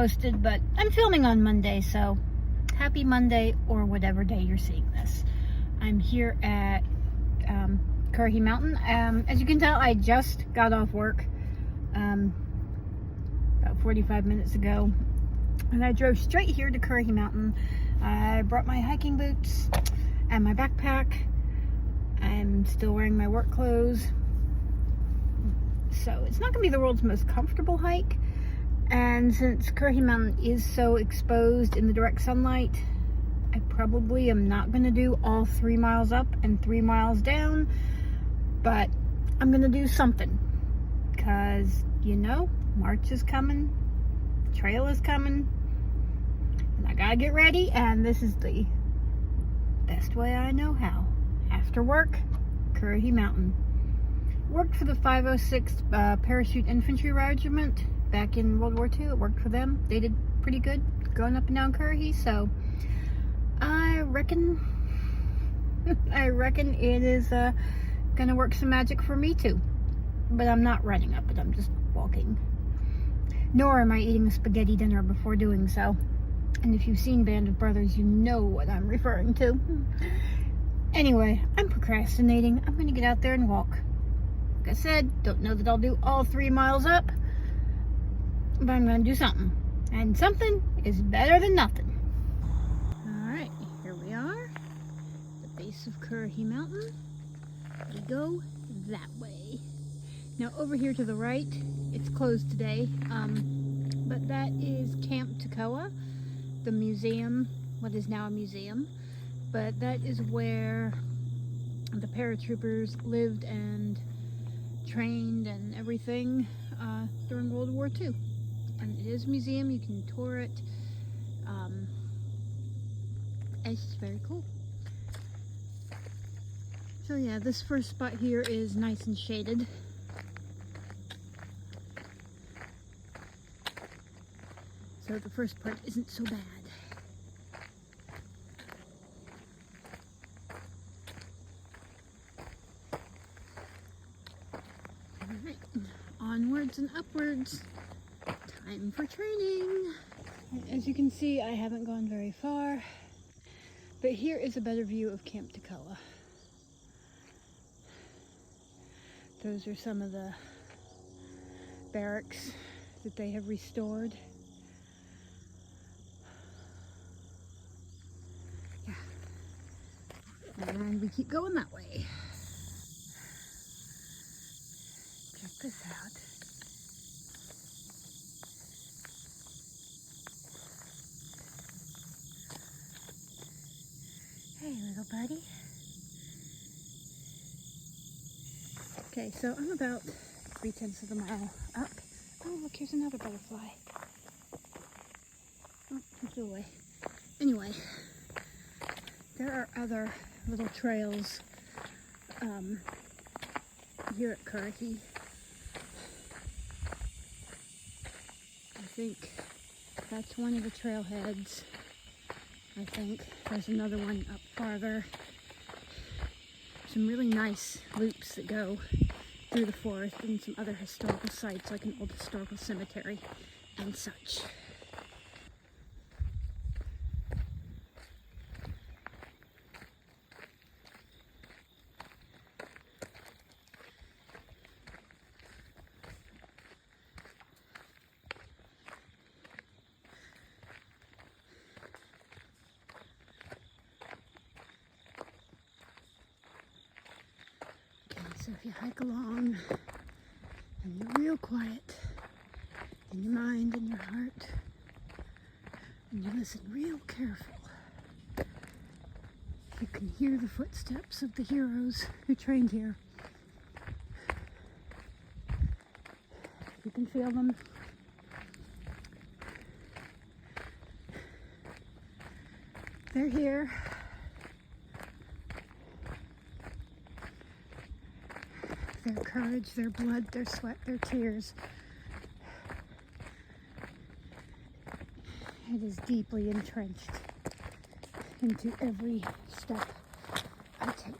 posted, but I'm filming on Monday, so happy Monday or whatever day you're seeing this. I'm here at Currahee Mountain. As you can tell, I just got off work about 45 minutes ago, and I drove straight here to Currahee Mountain. I brought my hiking boots and my backpack. I'm still wearing my work clothes, so it's not gonna be the world's most comfortable hike. And since Currahee Mountain is so exposed in the direct sunlight, I probably am not going to do all 3 miles up and 3 miles down, but I'm going to do something, because, you know, March is coming, trail is coming, and I gotta get ready, and this is the best way I know how. After work, Currahee Mountain. Worked for the 506th Parachute Infantry Regiment back in World War II. It worked for them. They did pretty good going up and down Currahee, so I reckon it is gonna work some magic for me too. But I'm not running up it, I'm just walking. Nor am I eating a spaghetti dinner before doing so. And if you've seen Band of Brothers, you know what I'm referring to. Anyway, I'm procrastinating. I'm gonna get out there and walk. Like I said, don't know that I'll do all 3 miles up, but I'm gonna do something. And something is better than nothing. Alright, here we are. The base of Currahee Mountain. We go that way. Now over here to the right, it's closed today, but that is Camp Toccoa, the museum, what is now a museum. But that is where the paratroopers lived and trained and everything during World War II. And it is a museum, you can tour it. It's just very cool. So yeah, this first spot here is nice and shaded. So the first part isn't so bad. Alright, onwards and upwards. Time for training. As you can see, I haven't gone very far, but here is a better view of Camp Toccoa. Those are some of the barracks that they have restored. Yeah. And we keep going that way. Check this out. Hey, little buddy. Okay, so I'm about 3/10 of a mile up. Oh, look, here's another butterfly. Oh, it flew away. Anyway, there are other little trails here at Currahee. I think that's one of the trailheads. I think there's another one up farther. Some really nice loops that go through the forest and some other historical sites like an old historical cemetery and such. So if you hike along and you're real quiet in your mind and your heart, and you listen real careful, you can hear the footsteps of the heroes who trained here. You can feel them. They're here. Their courage, their blood, their sweat, their tears. It is deeply entrenched into every step I take.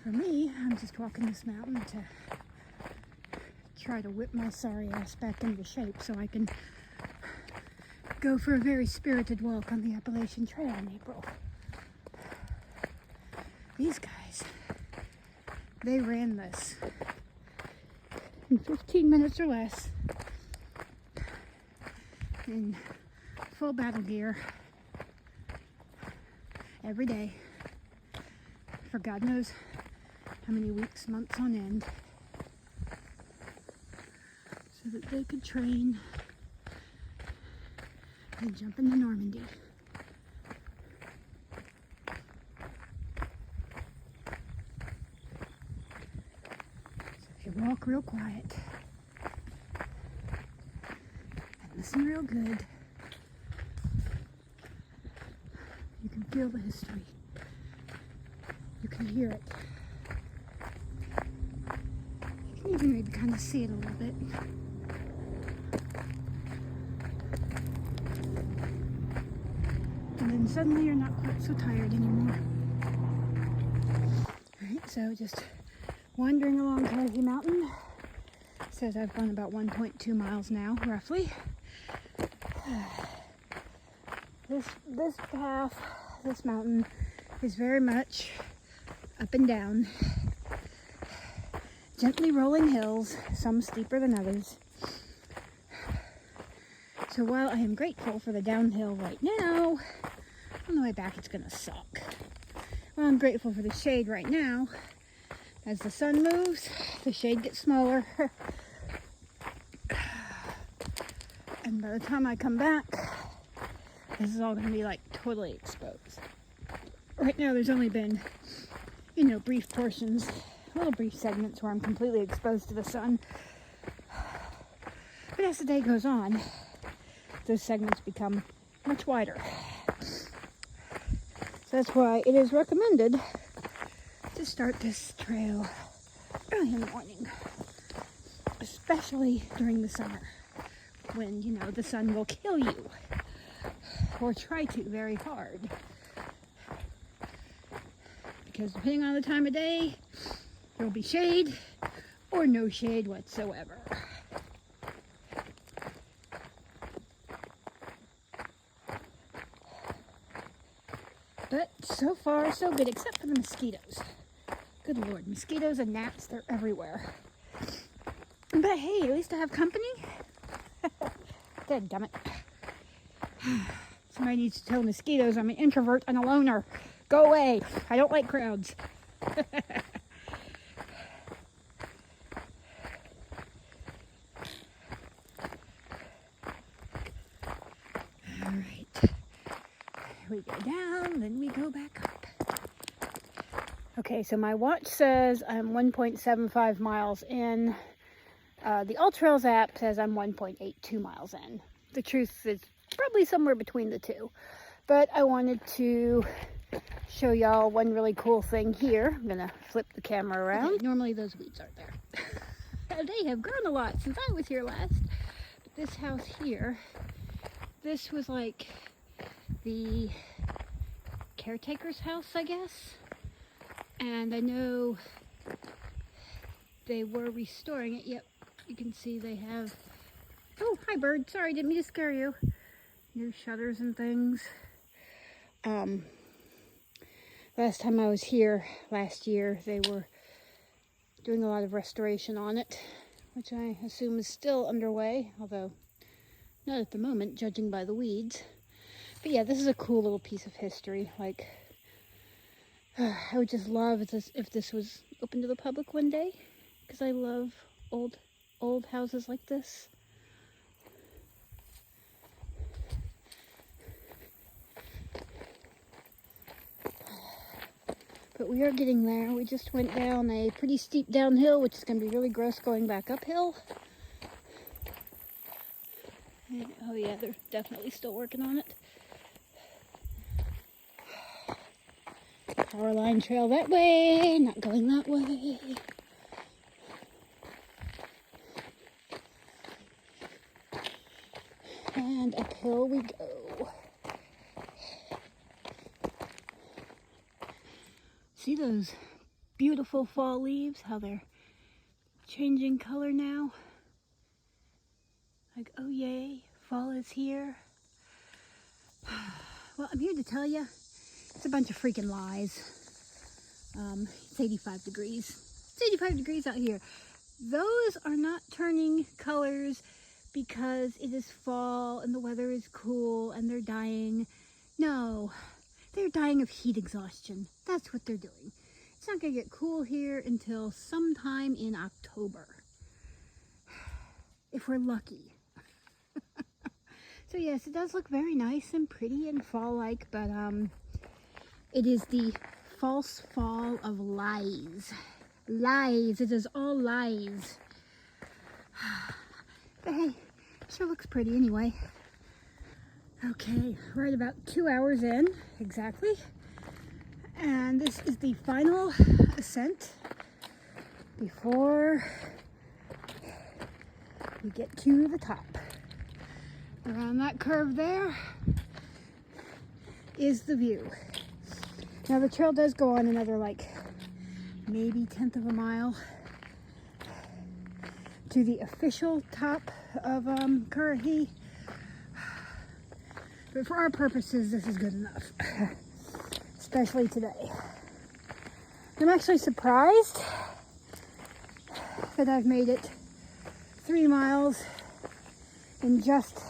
For me, I'm just walking this mountain to try to whip my sorry ass back into shape so I can go for a very spirited walk on the Appalachian Trail in April. These guys, they ran this in 15 minutes or less in full battle gear every day for God knows how many weeks, months on end, so that they could train and jump into Normandy. So if you walk real quiet and listen real good, you can feel the history. You can hear it. You can even maybe kind of see it a little bit. And then suddenly you're not quite so tired anymore. Alright, so just wandering along Currahee Mountain. It says I've gone about 1.2 miles now, roughly. This path, this mountain, is very much up and down. Gently rolling hills, some steeper than others. So while I am grateful for the downhill right now, on the way back it's gonna suck. Well, I'm grateful for the shade right now. As the sun moves, the shade gets smaller. And by the time I come back, this is all gonna be like totally exposed. Right now there's only been, brief portions, little brief segments where I'm completely exposed to the sun. But as the day goes on, those segments become much wider. So that's why it is recommended to start this trail early in the morning, especially during the summer when, the sun will kill you or try to very hard. Because depending on the time of day, there'll be shade or no shade whatsoever. But so far, so good, except for the mosquitoes. Good Lord, mosquitoes and gnats, they're everywhere. But hey, at least I have company. Dadgummit. Somebody needs to tell mosquitoes I'm an introvert and a loner. Go away. I don't like crowds. Alright. We go down, then we go back up. Okay, so my watch says I'm 1.75 miles in. The AllTrails app says I'm 1.82 miles in. The truth is probably somewhere between the two. But I wanted to show y'all one really cool thing here. I'm going to flip the camera around. Okay, normally those weeds aren't there. They have grown a lot since I was here last. But this house here, this was like the caretaker's house, I guess. And I know they were restoring it. Yep, you can see they have... Oh, hi bird. Sorry, didn't mean to scare you. New shutters and things. Last time I was here last year, they were doing a lot of restoration on it, which I assume is still underway, although not at the moment, judging by the weeds. But yeah, this is a cool little piece of history. Like, I would just love if this was open to the public one day, because I love old houses like this. But we are getting there. We just went down a pretty steep downhill, which is going to be really gross going back uphill. And, oh yeah, they're definitely still working on it. Power line trail that way, not going that way. And uphill we go. See those beautiful fall leaves, how they're changing color now. Like, oh yay, fall is here. Well, I'm here to tell you, it's a bunch of freaking lies. It's 85 degrees. It's 85 degrees out here. Those are not turning colors because it is fall and the weather is cool and they're dying. No, they're dying of heat exhaustion. That's what they're doing. It's not going to get cool here until sometime in October, if we're lucky. So yes, it does look very nice and pretty and fall-like, but it is the false fall of lies. Lies. It is all lies. But hey, sure looks pretty anyway. Okay, right about 2 hours in, exactly. And this is the final ascent before we get to the top. Around that curve there is the view. Now the trail does go on another like maybe 1/10 of a mile to the official top of Currahee. But for our purposes, this is good enough, especially today. I'm actually surprised that I've made it 3 miles in just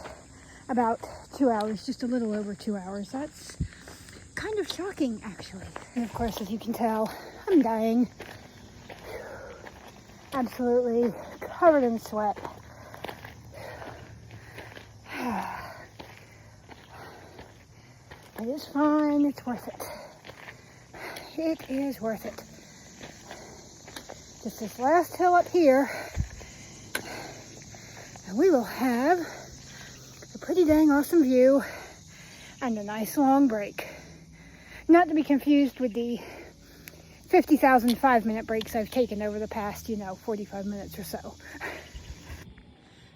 about 2 hours, just a little over 2 hours. That's kind of shocking, actually. And of course, as you can tell, I'm dying. Absolutely covered in sweat. It is fine, it's worth it. It is worth it. Just this last hill up here, and we will have a pretty dang awesome view and a nice long break. Not to be confused with the 50,000 5-minute breaks I've taken over the past, 45 minutes or so.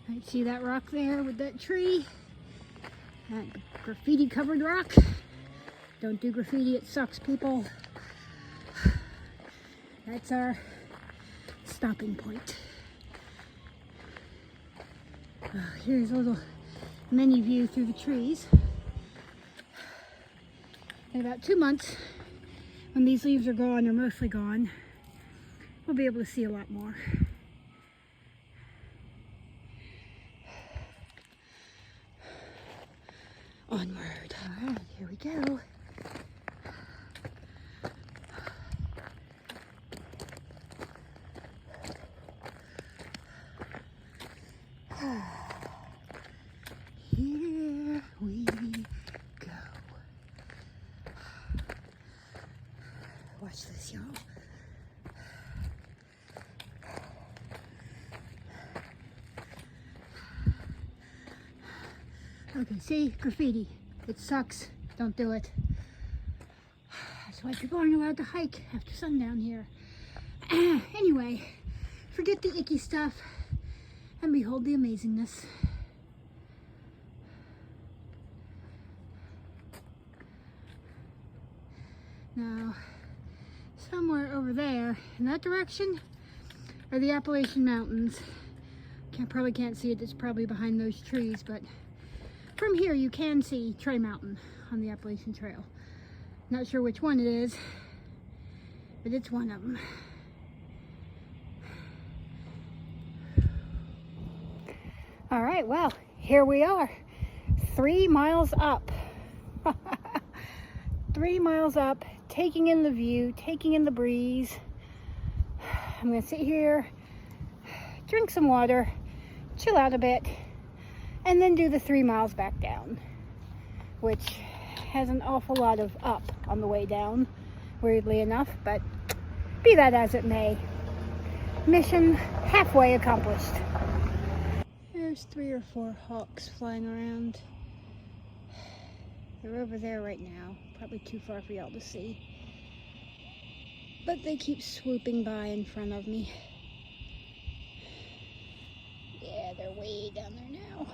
Right, see that rock there with that tree? That graffiti covered rock. Don't do graffiti, it sucks, people. That's our stopping point. Here's a little mini view through the trees. In about 2 months, when these leaves are gone or mostly gone, we'll be able to see a lot more. Onward. All right, here we go. Here we go. Watch this, y'all. Okay, see, graffiti. It sucks. Don't do it. That's why people aren't allowed to hike after sundown here. Anyway, forget the icky stuff and behold the amazingness. Now, somewhere over there in that direction are the Appalachian Mountains. Probably can't see it, it's probably behind those trees, but from here you can see Trey Mountain on the Appalachian Trail. Not sure which one it is, but it's one of them. All right, well, here we are, 3 miles up. 3 miles up, taking in the view, taking in the breeze. I'm gonna sit here, drink some water, chill out a bit, and then do the 3 miles back down, which has an awful lot of up on the way down, weirdly enough, but be that as it may. Mission halfway accomplished. There's 3 or 4 hawks flying around. They're over there right now, probably too far for y'all to see. But they keep swooping by in front of me. Yeah, they're way down there now.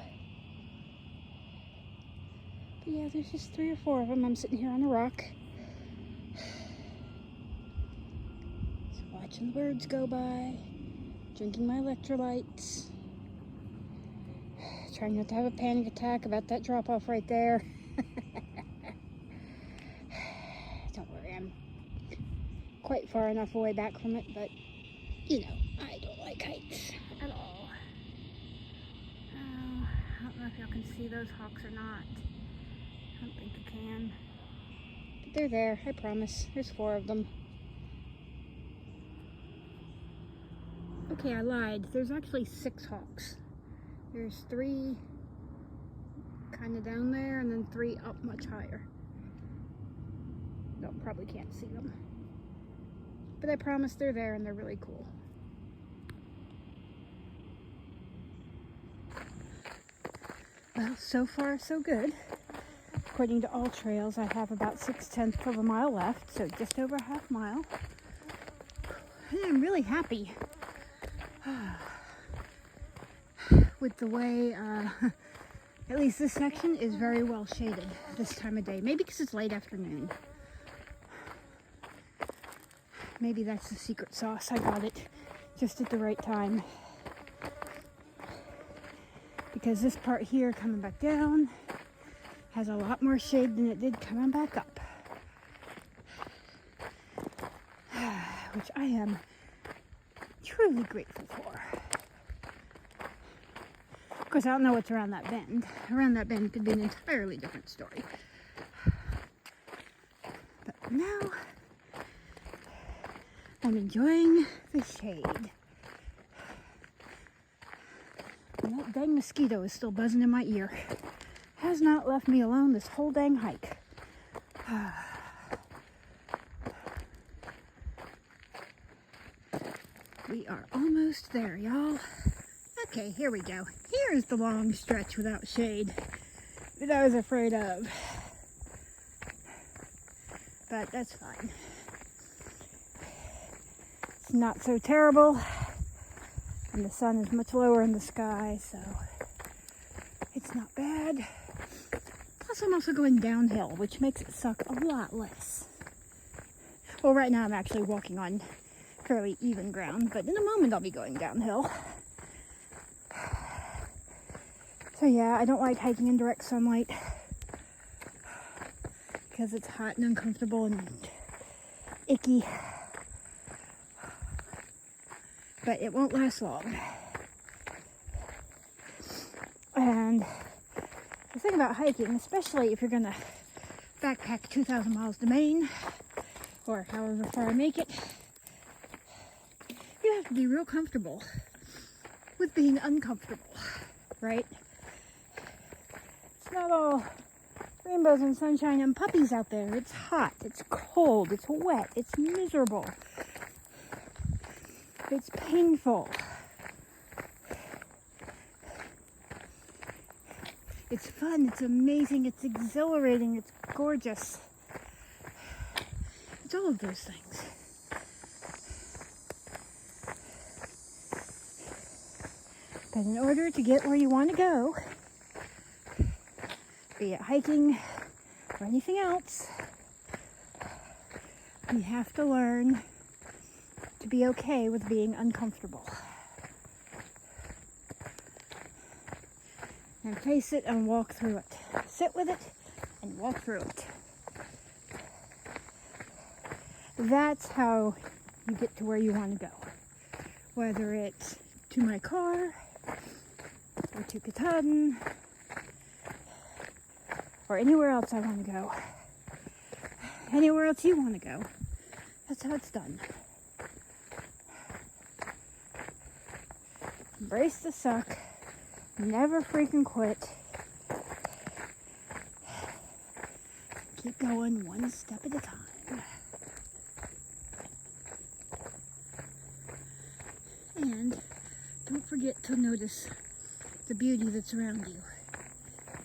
But yeah, there's just 3 or 4 of them. I'm sitting here on a rock. watching the birds go by, drinking my electrolytes, trying not to have a panic attack about that drop-off right there. Don't worry, I'm quite far enough away back from it, but you know, I don't like heights at all. Oh, I don't know if y'all can see those hawks or not. I don't think you can. But they're there, I promise. There's 4 of them. Okay, I lied. There's actually 6 hawks. There's 3 kind of down there, and then 3 up much higher. Y'all probably can't see them. But I promise they're there, and they're really cool. Well, so far so good. According to all trails, I have about 6/10 of a mile left, so just over a half mile. And I'm really happy with the way, at least this section is very well shaded this time of day. Maybe because it's late afternoon. Maybe that's the secret sauce. I got it just at the right time. Because this part here coming back down has a lot more shade than it did coming back up. Which I am truly grateful for. Of course, I don't know what's around that bend. Around that bend could be an entirely different story. But for now, I'm enjoying the shade. And that dang mosquito is still buzzing in my ear. Has not left me alone this whole dang hike. We are almost there, y'all. Okay, here we go. Here's the long stretch without shade that I was afraid of. But that's fine. It's not so terrible. And the sun is much lower in the sky, so it's not bad. Plus, I'm also going downhill, which makes it suck a lot less. Well, right now I'm actually walking on fairly even ground, but in a moment I'll be going downhill. So yeah, I don't like hiking in direct sunlight because it's hot and uncomfortable and icky. But it won't last long. And the thing about hiking, especially if you're gonna backpack 2,000 miles to Maine, or however far I make it, you have to be real comfortable with being uncomfortable, right? It's not all rainbows and sunshine and puppies out there. It's hot, it's cold, it's wet, it's miserable. It's painful. It's fun, it's amazing, it's exhilarating, it's gorgeous. It's all of those things. But in order to get where you want to go, be it hiking or anything else, you have to learn to be okay with being uncomfortable. And face it and walk through it. Sit with it and walk through it. That's how you get to where you want to go. Whether it's to my car, or to Katahdin, or anywhere else I want to go. Anywhere else you want to go. That's how it's done. Embrace the suck. Never freaking quit. Keep going one step at a time. And don't forget to notice the beauty that's around you.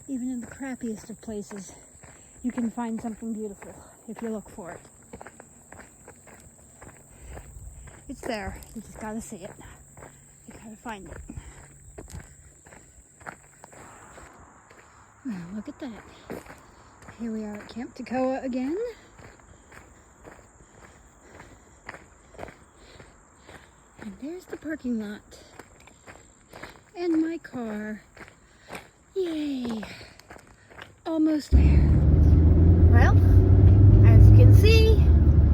Even in the crappiest of places, you can find something beautiful if you look for it. It's there. You just gotta see it. You gotta find it. Well, look at that. Here we are at Camp Toccoa again. And there's the parking lot. And my car. Yay. Almost there. Well, as you can see,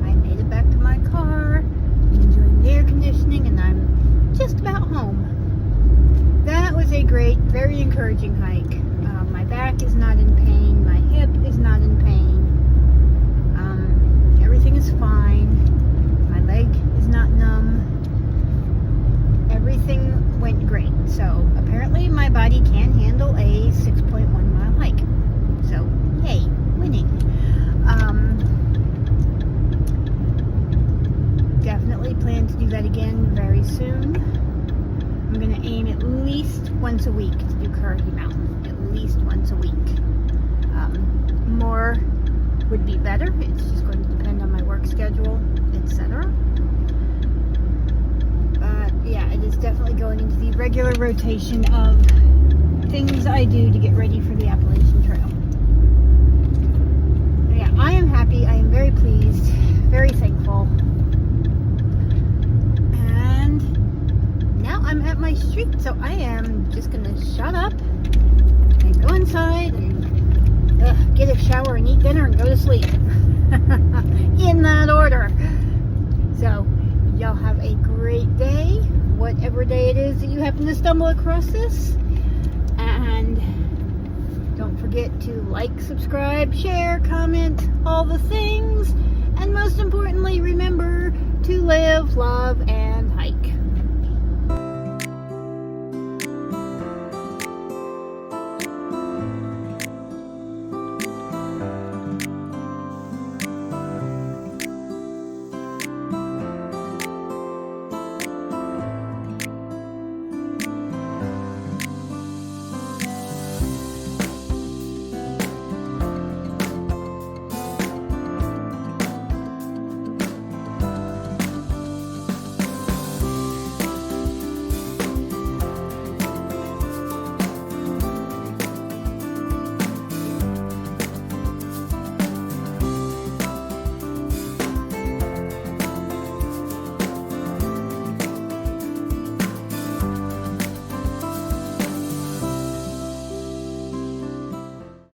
I made it back to my car. I'm enjoying the air conditioning and I'm just about home. That was a great, very encouraging hike. My back is not in pain. My hip is not in pain. Everything is fine. My leg is not numb. Everything went great. So apparently my body can handle a 6.1 mile hike. So yay, winning. Definitely plan to do that again very soon. I'm going to aim at least once a week to do Currahee Mountain. At least once a week. More would be better. It's just going to depend on my work schedule, etc. Yeah, it is definitely going into the regular rotation of things I do to get ready for the Appalachian Trail. Yeah, I am happy. I am very pleased, very thankful. And now I'm at my street, so I am just going to shut up and go inside and get a shower and eat dinner and go to sleep. In that order. So, y'all have a great day, whatever day it is that you happen to stumble across this. And don't forget to like, subscribe, share, comment, all the things. And most importantly, remember to live, love, and